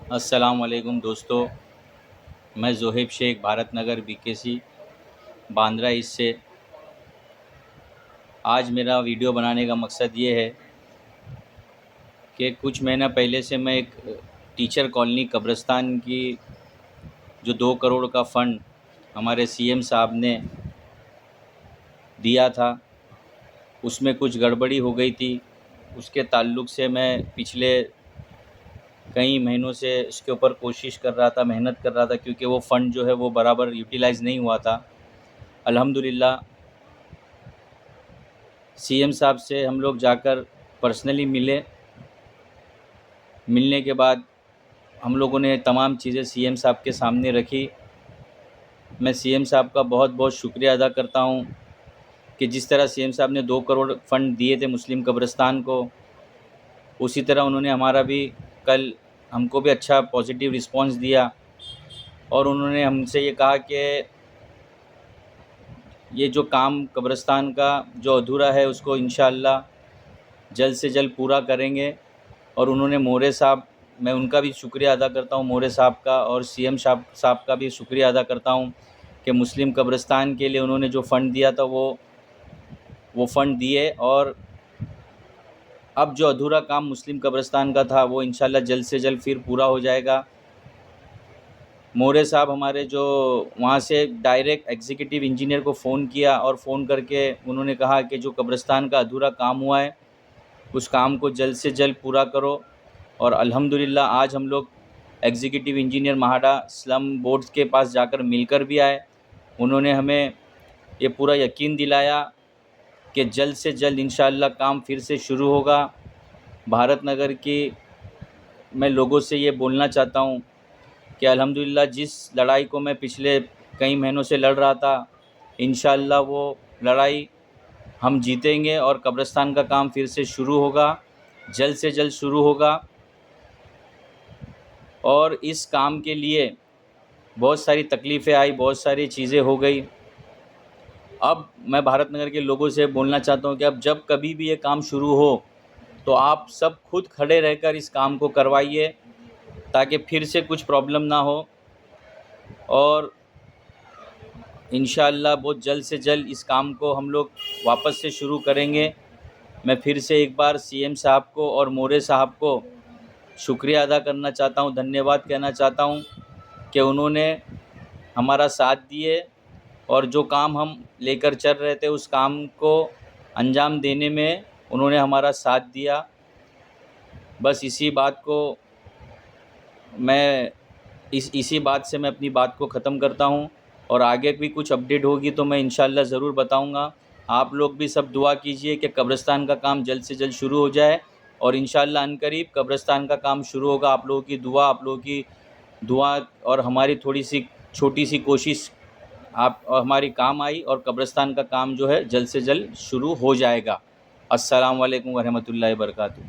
अस्सलाम वालेकुम दोस्तों। मैं ज़ोहेब शेख भारत नगर बीकेसी बांद्रा ईस्ट से। आज मेरा वीडियो बनाने का मकसद ये है कि कुछ महीना पहले से मैं एक टीचर कॉलोनी कब्रिस्तान की जो 2 करोड़ का फ़ंड हमारे सीएम साहब ने दिया था, उसमें कुछ गड़बड़ी हो गई थी। उसके ताल्लुक़ से मैं पिछले कई महीनों से इसके ऊपर कोशिश कर रहा था, मेहनत कर रहा था, क्योंकि वो फ़ंड जो है वो बराबर यूटिलाइज़ नहीं हुआ था। अल्हम्दुलिल्लाह सीएम साहब से हम लोग जाकर पर्सनली मिले। मिलने के बाद हम लोगों ने तमाम चीज़ें सीएम साहब के सामने रखी। मैं सीएम साहब का बहुत बहुत शुक्रिया अदा करता हूँ कि जिस तरह सीएम साहब ने 2 करोड़ फ़ंड दिए थे मुस्लिम कब्रिस्तान को, उसी तरह उन्होंने हमारा भी कल हमको भी अच्छा पॉजिटिव रिस्पॉन्स दिया और उन्होंने हमसे ये कहा कि ये जो काम कब्रिस्तान का जो अधूरा है उसको इंशाअल्लाह जल्द से जल्द पूरा करेंगे। और उन्होंने मोरे साहब, मैं उनका भी शुक्रिया अदा करता हूँ, मोरे साहब का, और सीएम साहब का भी शुक्रिया अदा करता हूँ कि मुस्लिम कब्रिस्तान के लिए उन्होंने जो फ़ंड दिया था वो फ़ंड दिए। और अब जो अधूरा काम मुस्लिम कब्रिस्तान का था वो इंशाअल्लाह जल्द से जल्द फिर पूरा हो जाएगा। मोरे साहब हमारे जो वहाँ से डायरेक्ट एग्जीक्यूटिव इंजीनियर को फ़ोन किया और फ़ोन करके उन्होंने कहा कि जो कब्रिस्तान का अधूरा काम हुआ है उस काम को जल्द से जल्द पूरा करो। और अल्हम्दुलिल्लाह आज हम लोग executive engineer MHADA slum boards के पास जाकर मिलकर भी आए। उन्होंने हमें ये पूरा यकीन दिलाया कि जल्द से जल्द इंशाअल्लाह काम फिर से शुरू होगा। भारत नगर की मैं लोगों से ये बोलना चाहता हूँ कि अल्हम्दुलिल्लाह जिस लड़ाई को मैं पिछले कई महीनों से लड़ रहा था, इंशाअल्लाह वो लड़ाई हम जीतेंगे और कब्रिस्तान का काम फिर से शुरू होगा, जल्द से जल्द शुरू होगा। और इस काम के लिए बहुत सारी तकलीफ़ें आई, बहुत सारी चीज़ें हो गई। अब मैं भारत नगर के लोगों से बोलना चाहता हूँ कि अब जब कभी भी ये काम शुरू हो तो आप सब खुद खड़े रहकर इस काम को करवाइए ताकि फिर से कुछ प्रॉब्लम ना हो। और इंशाअल्लाह बहुत जल्द से जल्द इस काम को हम लोग वापस से शुरू करेंगे। मैं फिर से एक बार सीएम साहब को और मोरे साहब को शुक्रिया अदा करना चाहता हूँ, धन्यवाद कहना चाहता हूँ कि उन्होंने हमारा साथ दिए और जो काम हम लेकर चल रहे थे उस काम को अंजाम देने में उन्होंने हमारा साथ दिया। बस इसी बात को मैं इसी बात से मैं अपनी बात को ख़त्म करता हूँ और आगे भी कुछ अपडेट होगी तो मैं इंशाअल्लाह ज़रूर बताऊँगा। आप लोग भी सब दुआ कीजिए कि कब्रिस्तान का काम जल्द से जल्द शुरू हो जाए और इंशाअल्लाह अनकरीब कब्रिस्तान का काम शुरू होगा। आप लोगों की दुआ और हमारी थोड़ी सी छोटी सी कोशिश आप और हमारी काम आई और कब्रिस्तान का काम जो है जल्द से जल्द शुरू हो जाएगा। अस्सलाम वालेकुम व रहमतुल्लाहि व बरकातुहू।